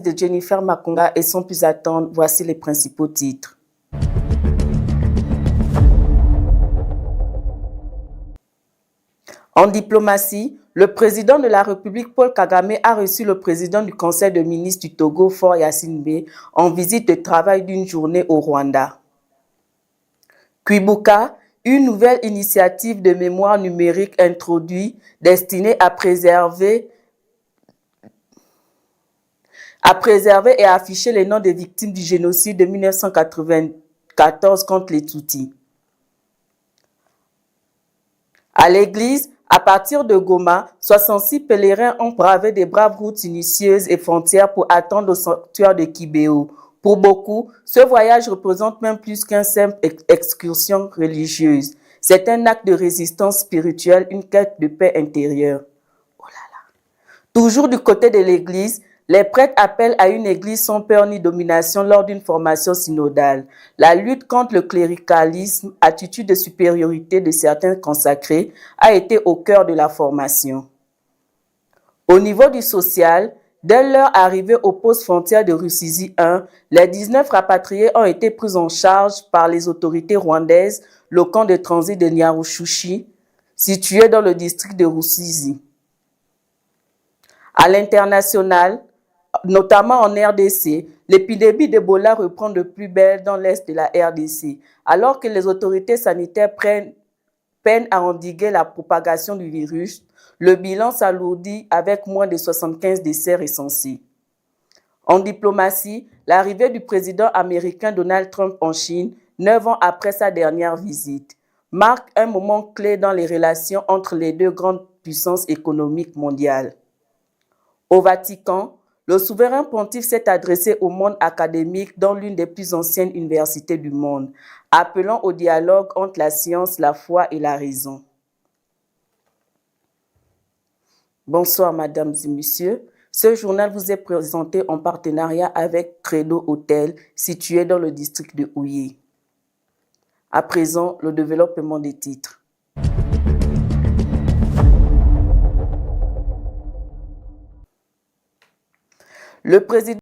de Jennifer Makunga et sans plus attendre, voici les principaux titres. En diplomatie, le président de la République Paul Kagame a reçu le président du Conseil de ministres du Togo, Faure Gnassingbé, en visite de travail d'une journée au Rwanda. Kwibuka, une nouvelle initiative de mémoire numérique introduite destinée à préserver et à afficher les noms des victimes du génocide de 1994 contre les Tutsis. À l'église, à partir de Goma, 66 pèlerins ont bravé des braves routes sinueuses et frontières pour attendre au sanctuaire de Kibéo. Pour beaucoup, ce voyage représente même plus qu'une simple excursion religieuse. C'est un acte de résistance spirituelle, une quête de paix intérieure. Oh là là. Toujours du côté de l'église, les prêtres appellent à une église sans peur ni domination lors d'une formation synodale. La lutte contre le cléricalisme, attitude de supériorité de certains consacrés, a été au cœur de la formation. Au niveau du social, dès leur arrivée au poste frontière de Rusizi 1, les 19 rapatriés ont été pris en charge par les autorités rwandaises, le camp de transit de Nyarushushi, situé dans le district de Rusizi. À l'international, notamment en RDC, l'épidémie d'Ebola reprend de plus belle dans l'est de la RDC, alors que les autorités sanitaires peinent à endiguer la propagation du virus. Le bilan s'alourdit avec moins de 75 décès recensés. En diplomatie, l'arrivée du président américain Donald Trump en Chine, 9 ans après sa dernière visite, marque un moment clé dans les relations entre les deux grandes puissances économiques mondiales. Au Vatican, le souverain pontife s'est adressé au monde académique dans l'une des plus anciennes universités du monde, appelant au dialogue entre la science, la foi et la raison. Bonsoir, mesdames et messieurs. Ce journal vous est présenté en partenariat avec Credo Hôtel, situé dans le district de Houillé. À présent, le développement des titres. Le président